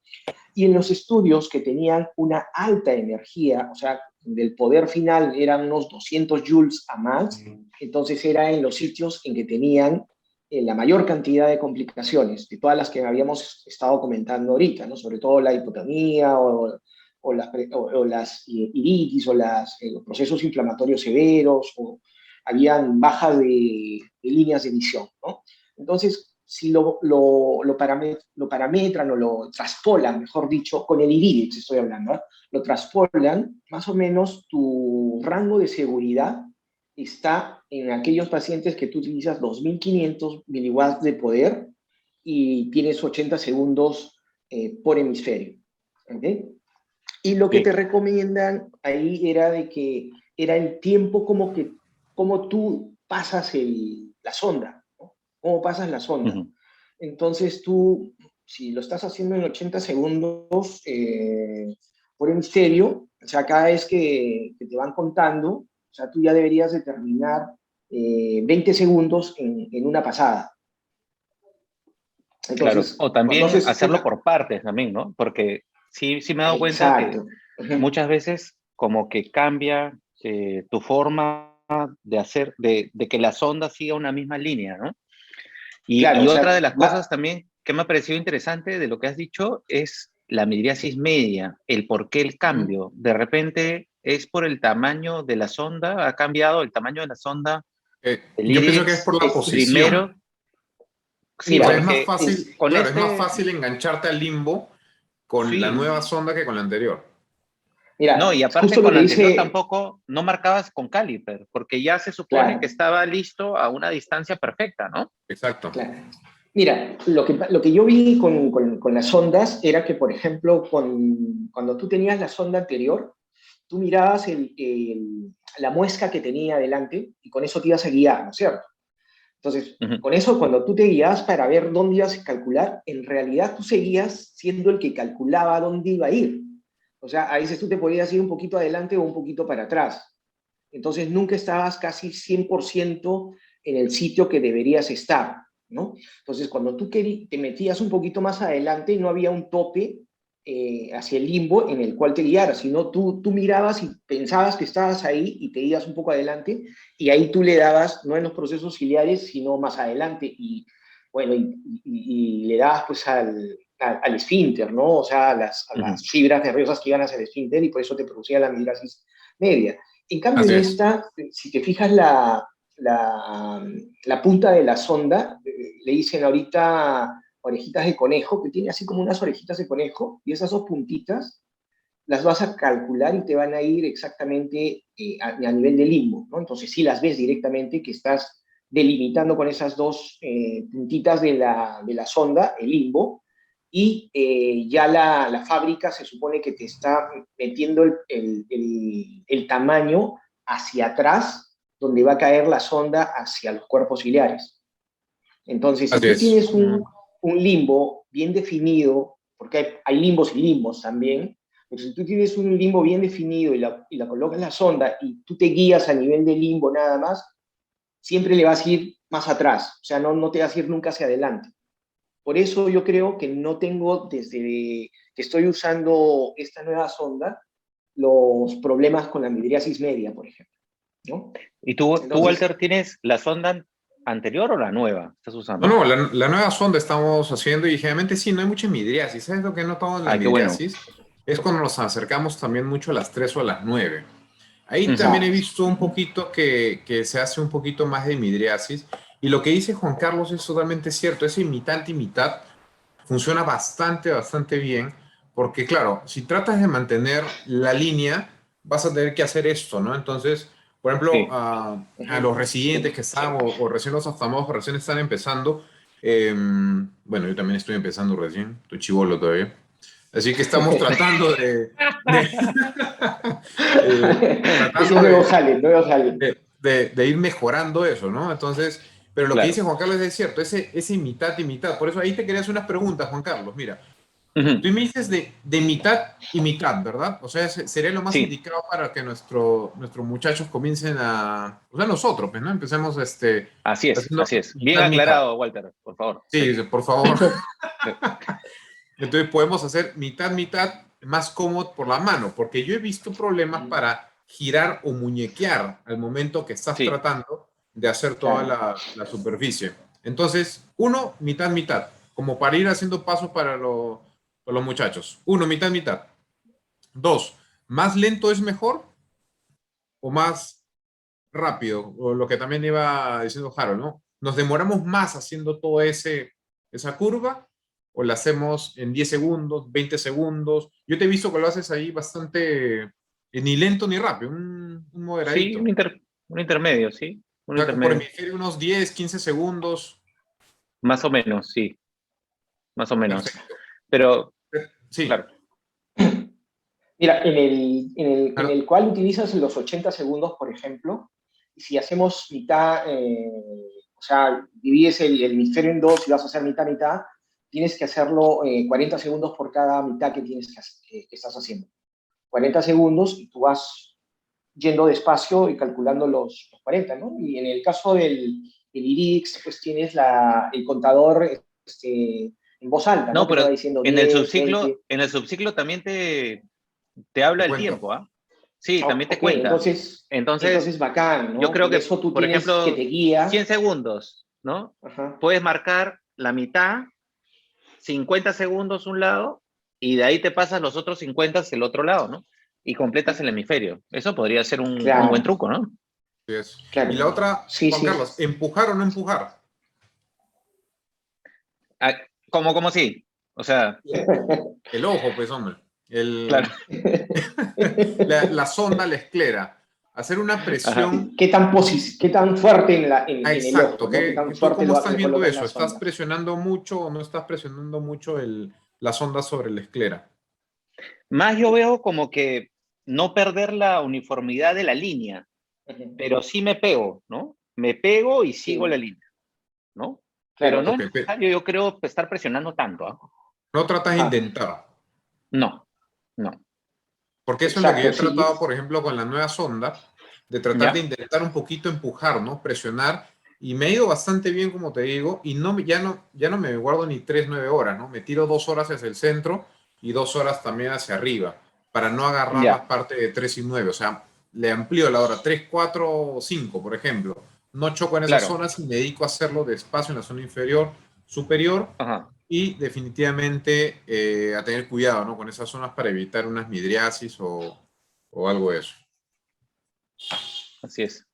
Y en los estudios que tenían una alta energía, o sea, del poder final eran unos 200 joules a más, entonces era en los sitios en que tenían la mayor cantidad de complicaciones, de todas las que habíamos estado comentando ahorita, ¿no? Sobre todo la hipotonía o las iritis o los procesos inflamatorios severos, o habían bajas de líneas de visión, ¿no? Entonces, si lo parametran o lo traspolan, mejor dicho, con el IRIDIX estoy hablando, ¿eh? Lo traspolan, más o menos tu rango de seguridad está en aquellos pacientes que tú utilizas 2500 miliwatts de poder y tienes 80 segundos por hemisferio. ¿Okay? Y lo que te recomiendan ahí era de que era el tiempo como tú pasas la sonda, ¿no? Cómo pasas la sonda. Entonces tú, si lo estás haciendo en 80 segundos por hemisferio, o sea, cada vez que te van contando, o sea, tú ya deberías de terminar 20 segundos en una pasada. Entonces, claro, o también hacerlo por partes también, ¿no? Porque sí me he dado cuenta que muchas veces como que cambia tu forma de hacer, de que la sonda siga una misma línea, ¿no? Y otra de las cosas también que me ha parecido interesante de lo que has dicho es la midriasis media, el por qué el cambio. De repente es por el tamaño de la sonda, ha cambiado el tamaño de la sonda. Yo pienso que es por la posición. Primero, sí, mira, es más fácil, claro, es más fácil engancharte al limbo con la nueva sonda que con la anterior. Mira, no, y aparte con la anterior tampoco no marcabas con caliper, porque ya se supone que estaba listo a una distancia perfecta, ¿no? Exacto. Claro. Mira, lo que yo vi con las sondas era que, por ejemplo, cuando tú tenías la sonda anterior, tú mirabas la muesca que tenía adelante y con eso te ibas a guiar, ¿no es cierto? Entonces, con eso, cuando tú te guiabas para ver dónde ibas a calcular, en realidad tú seguías siendo el que calculaba dónde iba a ir. O sea, a veces tú te podías ir un poquito adelante o un poquito para atrás. Entonces, nunca estabas casi 100% en el sitio que deberías estar, ¿no? Entonces, cuando tú te metías un poquito más adelante, no había un tope hacia el limbo en el cual te guiaras, sino tú mirabas y pensabas que estabas ahí y te ibas un poco adelante, y ahí tú le dabas, no en los procesos ciliares, sino más adelante, y bueno, y le dabas pues al esfínter, ¿no? O sea, a las fibras nerviosas que iban hacia el esfínter, y por eso te producía la midriasis media. En cambio, en esta, si te fijas la punta de la sonda, le dicen ahorita orejitas de conejo, que tiene así como unas orejitas de conejo, y esas 2 puntitas las vas a calcular y te van a ir exactamente a nivel de limbo, ¿no? Entonces sí las ves directamente que estás delimitando con esas 2 puntitas de la sonda, el limbo, y ya la fábrica se supone que te está metiendo el tamaño hacia atrás, donde va a caer la sonda hacia los cuerpos ciliares. Entonces, si tú tienes un limbo bien definido, porque hay limbos y limbos también, pero si tú tienes un limbo bien definido y la colocas la sonda y tú te guías a nivel de limbo nada más, siempre le vas a ir más atrás, o sea, no te vas a ir nunca hacia adelante. Por eso yo creo que no tengo, desde que estoy usando esta nueva sonda, los problemas con la midriasis media, por ejemplo, ¿no? ¿Y tú, Walter, tienes la sonda anterior o la nueva estás usando? No, la nueva sonda estamos haciendo y generalmente sí, no hay mucha midriasis. ¿Sabes lo que he notado en la midriasis? Bueno. es cuando nos acercamos también mucho a las 3 o a las 9. Ahí también he Exacto. visto un poquito que se hace un poquito más de midriasis. Y lo que dice Juan Carlos es totalmente cierto. Ese mitad y mitad funciona bastante, bastante bien. Porque claro, si tratas de mantener la línea, vas a tener que hacer esto, ¿no? Entonces, por ejemplo, Sí, a Ujú. los residentes que están o recién los oftalmólogos que recién están empezando, bueno, yo también estoy empezando recién, estoy chibolo todavía. Así que estamos tratando Ese tratando nuevo sale, nuevo sale. de ir mejorando eso, ¿no? Entonces, pero lo que dice claro. Juan Carlos es cierto, ese mitad y mitad. Por eso ahí te quería hacer unas preguntas, Juan Carlos. Mira, Ujú. tú me dices de mitad y mitad, ¿verdad? O sea, sería lo más Sí, indicado para que nuestros muchachos comiencen o sea, nosotros, pues, ¿no? Empecemos así es, haciendo así es. Bien mitad, mitad. aclarado, Walter, por favor. Sí, Sí. por favor. Entonces podemos hacer mitad, mitad más cómodo por la mano, porque yo he visto problemas para girar o muñequear al momento que estás Sí, tratando de hacer toda Claro. la superficie. Entonces, uno, mitad, mitad, como para ir haciendo pasos para los muchachos. Uno, mitad, mitad. Dos, ¿más lento es mejor o más rápido? O lo que también iba diciendo Harold, ¿no? ¿Nos demoramos más haciendo todo esa curva o la hacemos en 10 segundos, 20 segundos? Yo te he visto que lo haces ahí bastante, ni lento ni rápido, un sí, moderadito. un intermedio, sí, O un sea, por intermedio. hemisferio unos 10, 15 segundos. Más o menos, sí, más o menos. Perfecto. Pero, Sí. claro, Mira, en Claro. el cual utilizas los 80 segundos, por ejemplo, y si hacemos mitad, o sea, divides el hemisferio en dos y vas a hacer mitad, mitad, tienes que hacerlo 40 segundos por cada mitad que, que estás haciendo. 40 segundos y tú vas yendo despacio y calculando los 40, ¿no? Y en el caso del IRIX, pues tienes el contador en voz alta, ¿no? no, Que te va pero diciendo 10, 20. en el subciclo también te habla Te el cuento. tiempo, ¿ah? Sí, también te Ok, cuenta. Entonces, entonces bacán, yo ¿no? creo Y que, eso tú por tienes que te ejemplo, guía. 100 segundos, ¿no? Ajá. Puedes marcar la mitad, 50 segundos un lado, y de ahí te pasas los otros 50 el otro lado, ¿no? Y completas el hemisferio. Eso podría ser un buen Claro, truco, ¿no? Así es. Y claro. la otra, Sí, Juan sí. Carlos, ¿empujar o no empujar? Ah, ¿cómo sí? O sea, El ojo, pues, hombre. claro. La sonda, la esclera. Hacer una Ajá. presión. ¿Qué tan fuerte en el Exacto. ojo, ¿no? ¿Qué tan ¿Tú fuerte cómo estás le viendo colocas eso? la ¿Estás sonda? presionando mucho o no estás presionando mucho la sonda sobre la esclera? Más yo veo como que no perder la uniformidad de la línea, Ujú. pero sí me pego, ¿no? Me pego y sigo la Sí, línea, ¿no? Pero claro. no es Ok, necesario, yo creo, estar presionando tanto, ¿ah? no tratas de Ajá. intentar. No, no. Porque eso es lo que yo Exacto, he sí. tratado, por ejemplo, con la nueva sonda, de tratar de ¿Ya? intentar un poquito empujar, ¿no? Presionar. Y me ha ido bastante bien, como te digo, y ya no me guardo ni 3 9 horas, ¿no? Me tiro 2 horas hacia el centro y 2 horas también hacia arriba, para no agarrar las Ya, partes de 3 y 9. O sea, le amplío la hora 3 4 5 por ejemplo. No choco en esas claro. zonas y me dedico a hacerlo despacio en la zona inferior, superior, Ajá, y definitivamente a tener cuidado, ¿no? Con esas zonas para evitar unas midriasis o algo de eso. así es.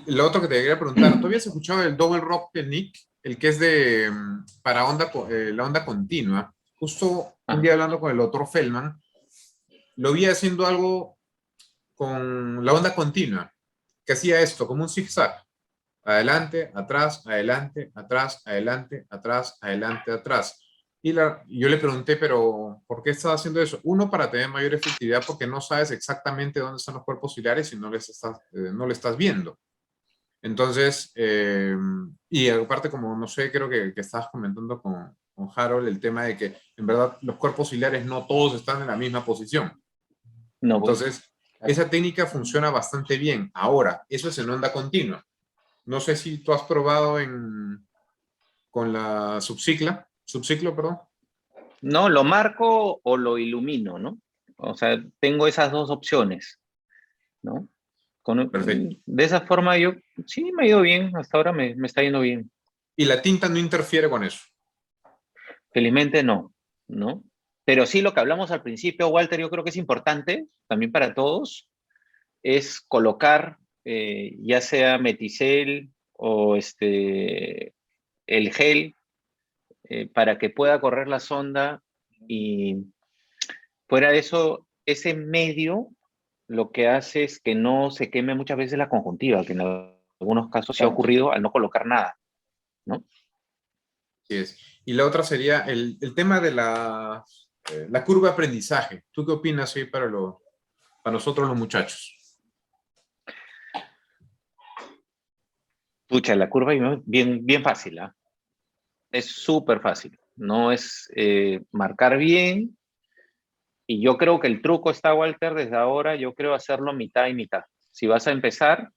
Lo otro que te quería preguntar, ¿tú habías escuchado el Double Rock Technique? El que es para la onda continua. Justo un Ah, día hablando con el doctor Feldman, lo vi haciendo algo con la onda continua, que hacía esto, como un zigzag. Adelante, atrás, adelante, atrás, adelante, atrás, adelante, atrás. Y yo le pregunté, pero ¿por qué estás haciendo eso? Uno, para tener mayor efectividad, porque no sabes exactamente dónde están los cuerpos ciliares y no le estás viendo. Entonces, y aparte, como no sé, creo que estabas comentando con Harold el tema de que en verdad los cuerpos ciliares no todos están en la misma posición. no, pues. Entonces, esa técnica funciona bastante bien. Ahora, eso es en onda continua. No sé si tú has probado con la subciclo, perdón. No, lo marco o lo ilumino, ¿no? O sea, tengo esas dos opciones, ¿no? Perfecto. De esa forma yo, sí, me ha ido bien, hasta ahora me está yendo bien. Y la tinta no interfiere con eso. Felizmente no, ¿no? Pero sí, lo que hablamos al principio, Walter, yo creo que es importante también para todos, es colocar ya sea Meticel o el gel para que pueda correr la sonda, y fuera de eso, ese medio lo que hace es que no se queme muchas veces la conjuntiva, que en algunos casos se ha Exacto. ocurrido al no colocar nada, ¿no? Así es. Y la otra sería el tema de la curva de aprendizaje. ¿Tú qué opinas ahí para nosotros los muchachos? Pucha, la curva es bien, bien fácil, ¿ah? Es súper fácil. No es marcar bien. Y yo creo que el truco está, Walter, desde ahora, yo creo hacerlo mitad y mitad. Si vas a empezar,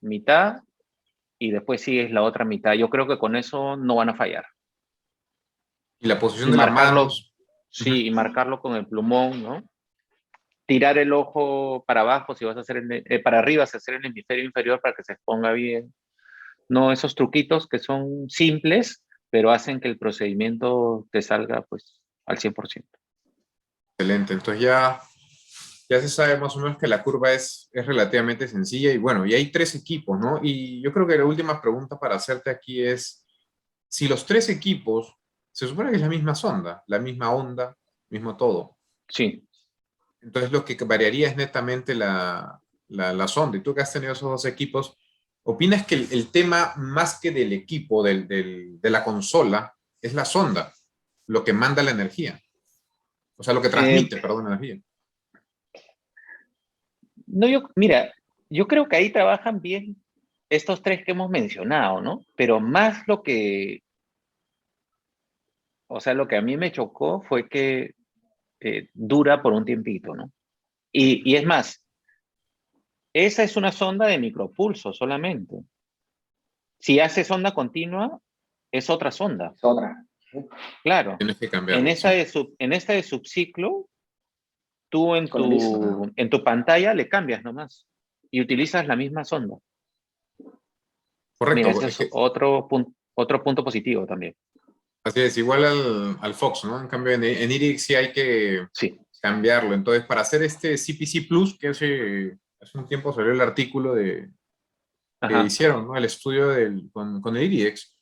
mitad, y después sigues la otra mitad. Yo creo que con eso no van a fallar. Y la posición Y de las marcarlo, manos. Ujú. sí, y marcarlo con el plumón, ¿no? Tirar el ojo para abajo, si vas a hacer para arriba, si vas a hacer el hemisferio inferior para que se exponga bien. No, esos truquitos que son simples, pero hacen que el procedimiento te salga pues al 100%. Excelente. Entonces ya se sabe más o menos que la curva es relativamente sencilla y bueno, y hay tres equipos, ¿no? Y yo creo que la última pregunta para hacerte aquí es, si los tres equipos, se supone que es la misma sonda, la misma onda, mismo todo. Sí. Entonces lo que variaría es netamente la sonda. Y tú que has tenido esos dos equipos, ¿opinas que el tema más que del equipo, de la consola, es la sonda, lo que manda la energía? O sea, lo que Eh, transmite, perdón, energía. no, mira, yo creo que ahí trabajan bien estos tres que hemos mencionado, ¿no? Pero más o sea, lo que a mí me chocó fue que dura por un tiempito, ¿no? Y es más, esa es una sonda de micropulso solamente. Si hace sonda continua, es otra sonda. Es otra. Claro. Tienes que En cambiarlo, esta sí. en esta de subciclo, tú Con la misma. en tu pantalla le cambias nomás y utilizas la misma sonda. Mira, Correcto, ese es es que otro punto positivo también. así es, igual al Fox, ¿no? En cambio, en IRIX sí hay que Sí. cambiarlo. Entonces, para hacer este CPC Plus, que hace un tiempo salió el artículo que Ajá. hicieron, ¿no? El estudio con el IRIX,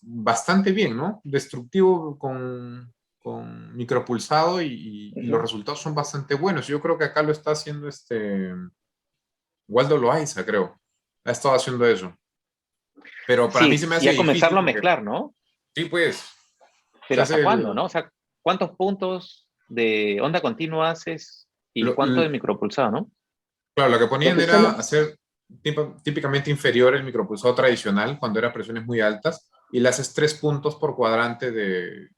bastante bien, ¿no? Destructivo con micropulsado y los Ujú. resultados son bastante buenos. Yo creo que acá lo está haciendo Waldo Loaiza, creo. Ha estado haciendo eso. Pero para mí se Sí, me hace ya difícil comenzarlo a porque, mezclar, ¿no? sí, pues, se Pero ¿hasta hace cuándo, no? O sea, ¿cuántos puntos de onda continua haces y lo- cuánto de micropulsado, no? claro, lo que Lo ponían que era están, hacer típicamente inferior el micropulsado tradicional cuando era presiones muy altas y le haces 3 puntos por cuadrante de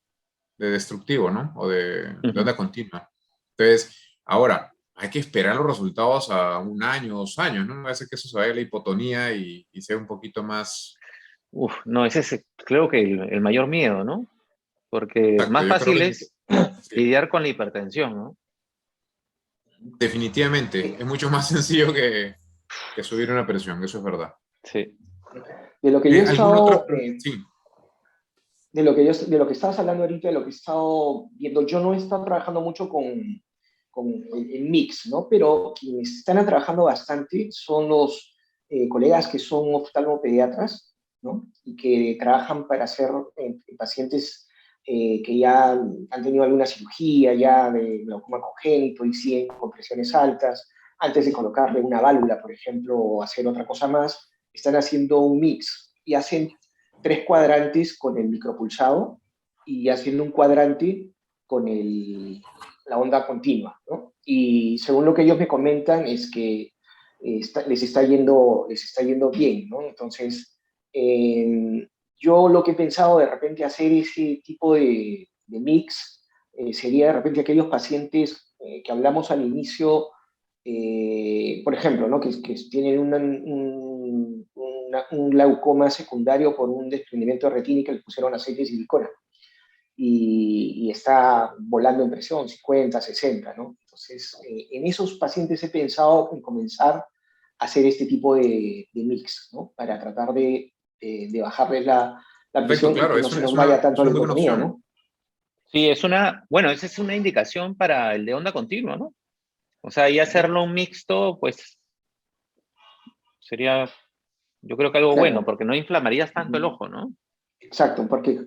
destructivo, ¿no? O de Ujú. onda continua. Entonces, ahora, hay que esperar los resultados a 1 año, 2 años, ¿no? A veces que eso se vaya a la hipotonía y sea un poquito más... Uf, no, ese es creo que el mayor miedo, ¿no? Porque Exacto, más yo creo fácil que es sí, lidiar con la hipertensión, ¿no? definitivamente es mucho más sencillo que subir una presión, eso es verdad. Sí. de lo que yo he ¿Algún otro? estado, Sí, de lo que estabas hablando ahorita, de lo que he estado viendo, yo no he estado trabajando mucho con el mix, ¿no? Pero quienes están trabajando bastante son los colegas que son oftalmopediatras, ¿no? Y que trabajan para hacer pacientes que ya han tenido alguna cirugía ya de glaucoma congénito y siguen con presiones altas, antes de colocarle una válvula, por ejemplo, o hacer otra cosa más, están haciendo un mix y hacen 3 cuadrantes con el micropulsado y haciendo un cuadrante con la onda continua, ¿no? Y según lo que ellos me comentan es que les está yendo bien, ¿no? Entonces, yo lo que he pensado de repente hacer ese tipo de mix sería de repente aquellos pacientes que hablamos al inicio, por ejemplo, ¿no? que tienen un glaucoma secundario por un desprendimiento de retina y que le pusieron aceite de silicona y está volando en presión, 50, 60, ¿no? Entonces, en esos pacientes he pensado en comenzar a hacer este tipo de mix, ¿no? Para tratar de bajarles la perfecto, presión y claro, que no se nos vaya tanto es a la una muy buena hipotonía, opción. ¿no? Sí, bueno, esa es una indicación para el de onda continua, ¿no? O sea, y hacerlo un mixto, pues sería, yo creo que algo Claro. bueno, porque no inflamarías tanto el ojo, ¿no? Exacto, porque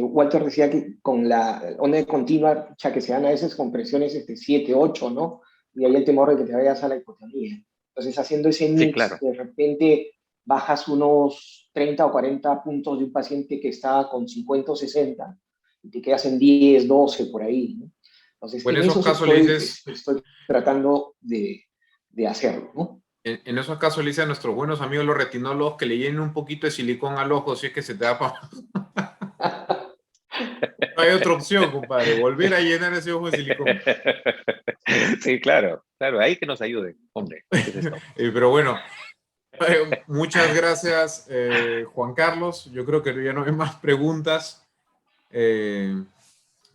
Walter decía que con la onda continua, ya que se dan a veces con presiones 7, 8, ¿no? Y ahí el temor de que te vayas a la hipotonía. Entonces, haciendo ese Sí, mix, claro. de repente bajas unos 30 o 40 puntos de un paciente que está con 50 o 60 y te quedas en 10, 12 por ahí, ¿no? Entonces, Pues en en esos esos casos le dices, estoy tratando de hacerlo, ¿no? en esos casos le dice a nuestros buenos amigos los retinólogos que le llenen un poquito de silicón al ojo si es que se te da para... No hay otra opción, compadre, volver a llenar ese ojo de silicón. Sí, claro, claro, ahí que nos ayude, hombre. ¿Qué es esto? Pero bueno, muchas gracias, Juan Carlos. Yo creo que ya no hay más preguntas.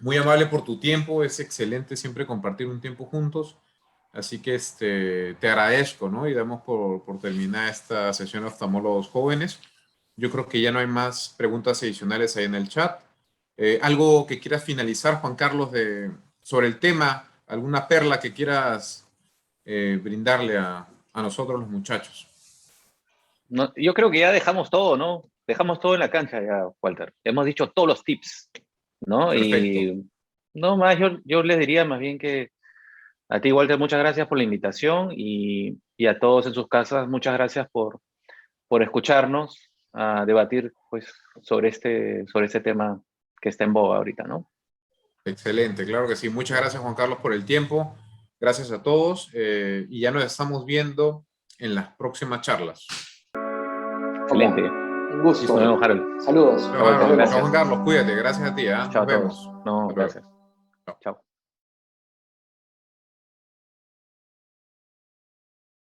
Muy amable por tu tiempo. Es excelente siempre compartir un tiempo juntos. Así que te agradezco, ¿no? Y damos por terminar esta sesión de oftalmólogos jóvenes. Yo creo que ya no hay más preguntas adicionales ahí en el chat. ¿Algo que quieras finalizar, Juan Carlos, sobre el tema? ¿Alguna perla que quieras brindarle a nosotros los muchachos? No, yo creo que ya dejamos todo, ¿no? Dejamos todo en la cancha ya, Walter. Hemos dicho todos los tips, ¿no? Perfecto. Y no más, yo les diría más bien que a ti, Walter, muchas gracias por la invitación y a todos en sus casas, muchas gracias por escucharnos a debatir pues, sobre este tema que está en boga ahorita, ¿no? Excelente, claro que sí. Muchas gracias, Juan Carlos, por el tiempo. Gracias a todos y ya nos estamos viendo en las próximas charlas. Ok, Excelente. un Listo, gusto. nos vemos, Harold. Saludos. Chao, Walter, Nos Chao, vemos. gracias. Juan Carlos, cuídate. Gracias a ti. Chao Nos a todos. vemos. No, Hasta luego. gracias. Chao. Chao.